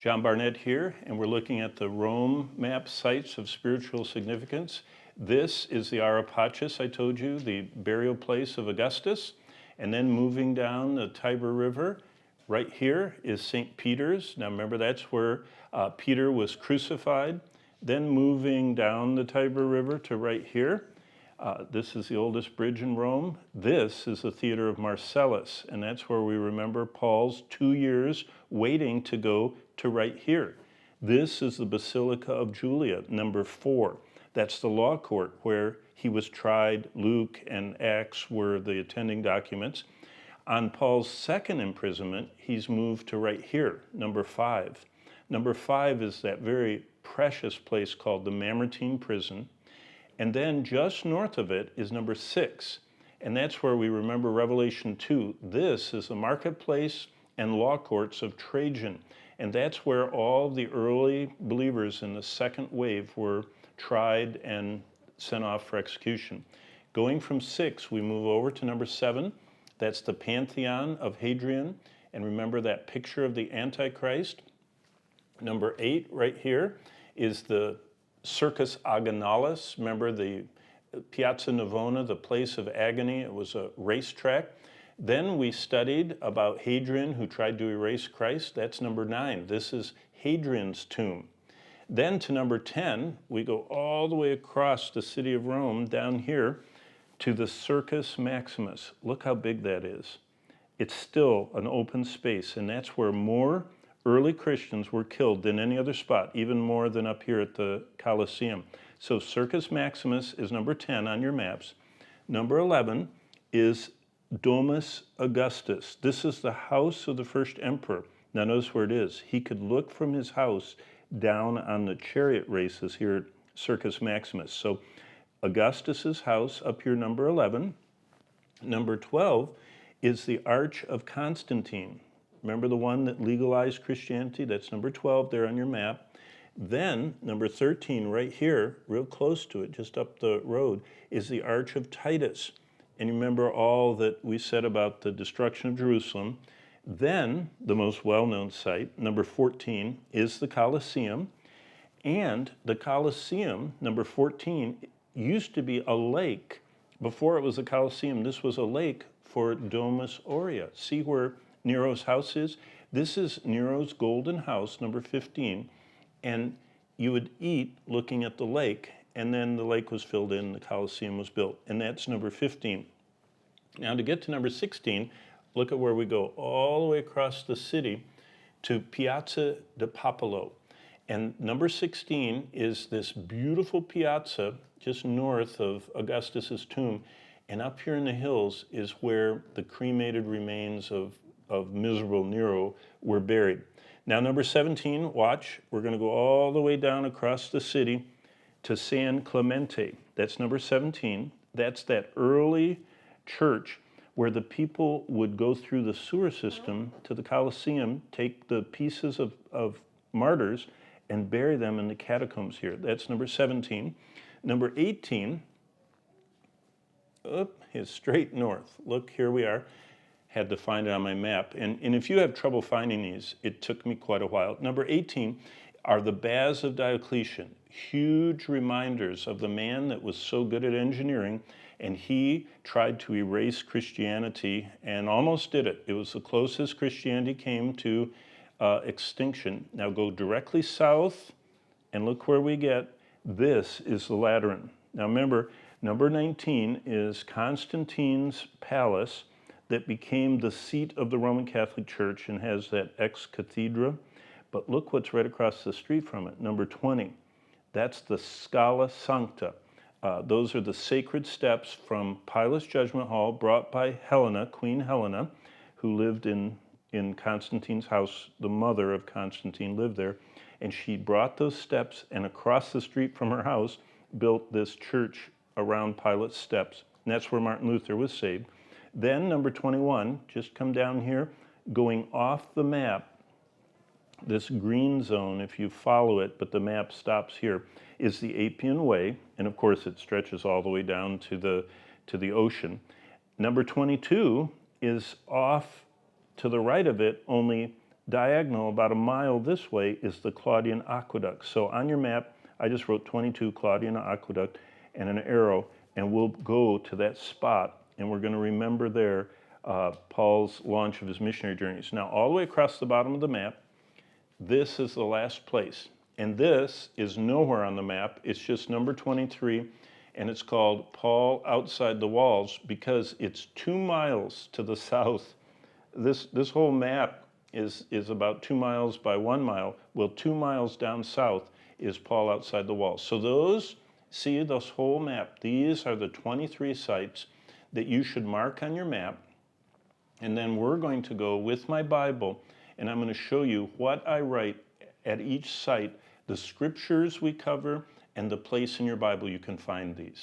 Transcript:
John Barnett here, and we're looking at the Rome map sites of spiritual significance. This is the Ara Pacis, I told you, the burial place of Augustus. And then moving down the Tiber River, right here is St. Peter's. Now remember, that's where Peter was crucified. Then moving down the Tiber River to right here. This is the oldest bridge in Rome. This is the Theater of Marcellus, and that's where we remember Paul's 2 years waiting to go to right here. This is the Basilica of Julia, number 4. That's the law court where he was tried. Luke and Acts were the attending documents. On Paul's second imprisonment, he's moved to right here, number 5. Number 5 is that very precious place called the Mamertine Prison. And then just north of it is number 6. And that's where we remember Revelation 2. This is the marketplace and law courts of Trajan. And that's where all the early believers in the second wave were tried and sent off for execution. Going from 6, we move over to number 7. That's the Pantheon of Hadrian. And remember that picture of the Antichrist. Number 8 right here is the Circus Agonalis. Remember the Piazza Navona, the place of agony. It was a racetrack. Then we studied about Hadrian, who tried to erase Christ. That's number 9. This is Hadrian's tomb. Then to number 10, we go all the way across the city of Rome down here to the Circus Maximus. Look how big that is. It's still an open space, and that's where more early Christians were killed than any other spot, even more than up here at the Colosseum. So Circus Maximus is number 10 on your maps. Number 11 is Domus Augustus. This is the house of the first emperor. Now notice where it is. He could look from his house down on the chariot races here at Circus Maximus. So Augustus's house up here, number 11. Number 12 is the Arch of Constantine. Remember the one that legalized Christianity? That's number 12 there on your map. Then number 13 right here, real close to it, just up the road, is the Arch of Titus. And you remember all that we said about the destruction of Jerusalem. Then the most well-known site, number 14, is the Colosseum. And the Colosseum, number 14, used to be a lake. Before it was a Colosseum, this was a lake for Domus Aurea. See where Nero's house is? This is Nero's golden house, number 15. And you would eat looking at the lake, and then the lake was filled in, the Colosseum was built. And that's number 15. Now to get to number 16, look at where we go, all the way across the city to Piazza di Popolo. And number 16 is this beautiful piazza just north of Augustus's tomb. And up here in the hills is where the cremated remains of miserable Nero were buried. Now number 17, watch, we're going to go all the way down across the city to San Clemente. That's number 17. That's that early church where the people would go through the sewer system to the Colosseum, take the pieces of martyrs and bury them in the catacombs here. That's number 17. Number 18 is straight north. Look, here we are. Had to find it on my map. And if you have trouble finding these, it took me quite a while. Number 18 are the Baths of Diocletian, huge reminders of the man that was so good at engineering, and he tried to erase Christianity and almost did it. It was the closest Christianity came to extinction. Now go directly south, and look where we get. This is the Lateran. Now remember, number 19 is Constantine's palace that became the seat of the Roman Catholic Church and has that ex-cathedra. But look what's right across the street from it, number 20. That's the Scala Sancta. Those are the sacred steps from Pilate's judgment hall brought by Helena, Queen Helena, who lived in Constantine's house. The mother of Constantine lived there. And she brought those steps and across the street from her house built this church around Pilate's steps. And that's where Martin Luther was saved. Then number 21, just come down here, going off the map, this green zone, if you follow it, but the map stops here, is the Appian Way, and of course it stretches all the way down to the ocean. Number 22 is off to the right of it, only diagonal about a mile this way is the Claudian Aqueduct. So on your map, I just wrote 22 Claudian Aqueduct and an arrow, and we'll go to that spot, and we're going to remember there Paul's launch of his missionary journeys. Now, all the way across the bottom of the map, this is the last place. And this is nowhere on the map. It's just number 23, and it's called Paul Outside the Walls because it's 2 miles to the south. This whole map is about 2 miles by 1 mile. Well, 2 miles down south is Paul Outside the Walls. So those, see this whole map, these are the 23 sites that you should mark on your map. And then we're going to go with my Bible, and I'm going to show you what I write at each site, the scriptures we cover, and the place in your Bible you can find these.